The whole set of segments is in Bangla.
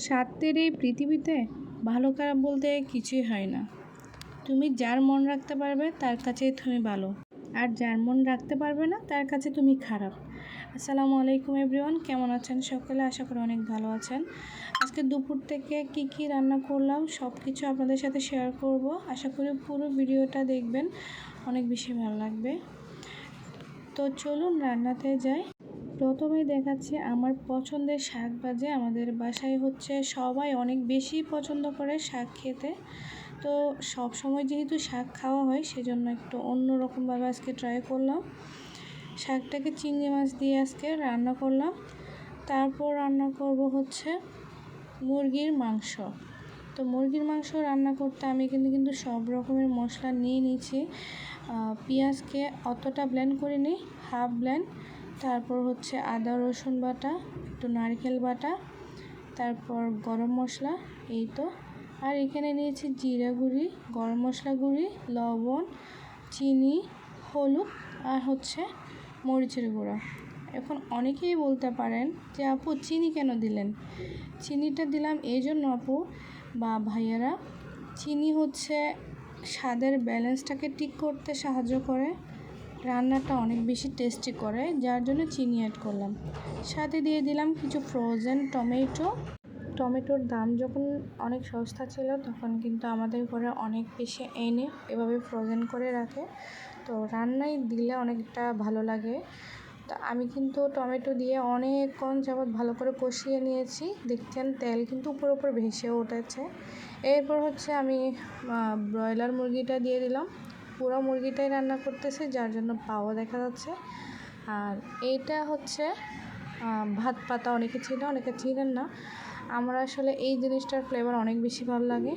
স্বার্থের এই পৃথিবীতে ভালো খারাপ বলতে কিছুই হয় না। তুমি যার মন রাখতে পারবে তার কাছেই তুমি ভালো, আর যার মন রাখতে পারবে না তার কাছে তুমি খারাপ। আসসালামু আলাইকুম এভরিওয়ান, কেমন আছেন সকলে? আশা করি অনেক ভালো আছেন। আজকে দুপুর থেকে কি রান্না করলাম সব কিছু আপনাদের সাথে শেয়ার করব। আশা করি পুরো ভিডিওটা দেখবেন, অনেক বেশি ভালো লাগবে। তো চলুন রান্নাতে যাই। প্রথমেই দেখাচ্ছি আমার পছন্দের শাক ভাজি। আমাদের বাসায় হচ্ছে সবাই অনেক বেশি পছন্দ করে শাক খেতে। তো সব সময় যেহেতু শাক খাওয়া হয় সেজন্য একটু অন্য রকমভাবে আজকে ট্রাই করলাম। শাকটাকে চিংড়ি মাছ দিয়ে আজকে রান্না করলাম। তারপর রান্না করব হচ্ছে মুরগির মাংস। তো মুরগির মাংস রান্না করতে আমি কিন্তু সব রকমের মশলা নিয়ে নিয়েছি। পেঁয়াজকে অতটা ব্লেন্ড করে নিই, হাফ ব্লেন্ড। তারপর হচ্ছে আদা রসুন বাটা, একটু নারকেল বাটা, তারপর গরম মশলা, এই তো। আর এখানে নিয়েছি জিরা গুঁড়ি, গরম মশলা গুঁড়ি, লবণ, চিনি, হলুদ আর হচ্ছে মরিচের গুঁড়া। এখন অনেকেই বলতে পারেন যে আপু চিনি কেন দিলেন? চিনিটা দিলাম এই জন্য আপু বা ভাইয়ারা, চিনি হচ্ছে স্বাদের ব্যালেন্সটাকে ঠিক করতে সাহায্য করে, রান্নাটা অনেক বেশি টেস্টি করে, যার জন্য চিনি অ্যাড করলাম। সাথে দিয়ে দিলাম কিছু ফ্রোজেন টমেটো। টমেটোর দাম যখন অনেক সস্তা ছিল তখন কিন্তু আমাদের ঘরে অনেক বেশি এনে এভাবে ফ্রোজেন করে রাখে, তো রান্নায় দিলে অনেকটা ভালো লাগে। তো আমি কিন্তু টমেটো দিয়ে অনেকক্ষণ যাবৎ ভালো করে কষিয়ে নিয়েছি। দেখছেন তেল কিন্তু উপর ভেসে উঠেছে। এরপর হচ্ছে আমি ব্রয়লার মুরগিটা দিয়ে দিলাম। পুরো মুরগিটাই রান্না করতেছি, যার জন্য পাও দেখা যাচ্ছে। আর এইটা হচ্ছে ভাত পাতা, অনেকে ছিল অনেকে ছিলেন না। আমার আসলে এই জিনিসটার ফ্লেভার অনেক বেশি ভালো লাগে।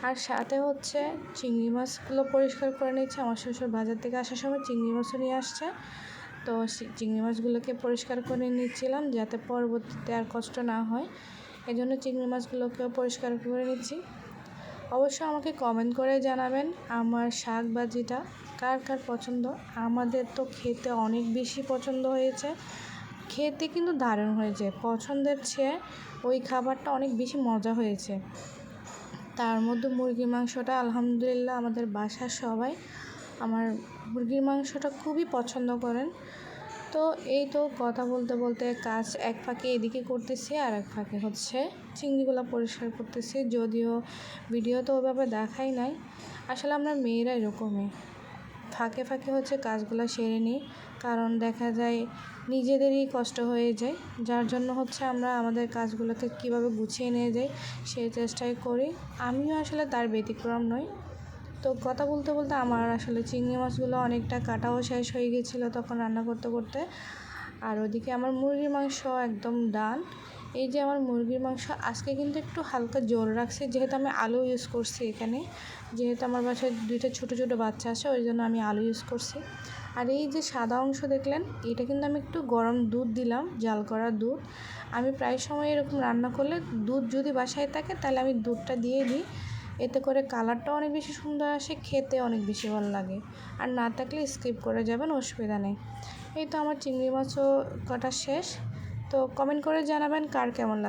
আর সাথে হচ্ছে চিংড়ি মাছগুলো পরিষ্কার করে নিচ্ছে। আমার শ্বশুর বাজার থেকে আসার সময় চিংড়ি মাছও নিয়ে আসছে, তো চিংড়ি মাছগুলোকে পরিষ্কার করে নিচ্ছিলাম যাতে পরবর্তীতে আর কষ্ট না হয়, এই জন্য চিংড়ি মাছগুলোকেও পরিষ্কার করে নিচ্ছি। অবশ্যই আমাকে কমেন্ট করে জানাবেন আমার শাক ভাজিটা কার কার পছন্দ। আমাদের তো খেতে অনেক বেশি পছন্দ হয়েছে, খেতে কিন্তু দারুণ হয়েছে। পছন্দের চেয়ে ওই খাবারটা অনেক বেশি মজা হয়েছে। তার মধ্যে মুরগির মাংসটা আলহামদুলিল্লাহ আমাদের বাসার সবাই আমার মুরগির মাংসটা খুবই পছন্দ করেন। তো এই তো কথা বলতে বলতে কাজ এক ফাঁকে এদিকে করতেছি, আর এক ফাঁকে হচ্ছে চিংড়িগুলো পরিষ্কার করতেছি। যদিও ভিডিও তো ওভাবে দেখাই নাই, আসলে আমরা মেয়েরা এরকমই ফাঁকে ফাঁকে হচ্ছে কাজগুলো সেরে নিই, কারণ দেখা যায় নিজেদেরই কষ্ট হয়ে যায়, যার জন্য হচ্ছে আমরা আমাদের কাজগুলোকে কীভাবে গুছিয়ে নিয়ে যাই সেই চেষ্টাই করি। আমিও আসলে তার ব্যতিক্রম নই। তো কথা বলতে বলতে আমার আসলে চিংড়ি মাছগুলো অনেকটা কাটাও শেষ হয়ে গেছিলো তখন রান্না করতে করতে। আর ওদিকে আমার মুরগির মাংস একদম ডান। এই যে আমার মুরগির মাংস আজকে কিন্তু একটু হালকা জোর রাখছি, যেহেতু আমি আলু ইউজ করছি এখানে, যেহেতু আমার বাসায় দুইটা ছোটো ছোটো বাচ্চা আছে ওই জন্য আমি আলু ইউজ করছি। আর এই যে সাদা অংশ দেখলেন, এটা কিন্তু আমি একটু গরম দুধ দিলাম, জাল করা দুধ। আমি প্রায় সময় এরকম রান্না করলে দুধ যদি বাসায় থাকে তাহলে আমি দুধটা দিয়ে দিই, এতে করে কালারটাও অনেক বেশি সুন্দর আসে, খেতে অনেক বেশি ভালো লাগে। আর না থাকলে স্কিপ করে যাবেন, অসুবিধা নেই। এই তো আমার চিংড়ি মাছও কাটা শেষ। তো কমেন্ট করে জানাবেন কার কেমন লাগে।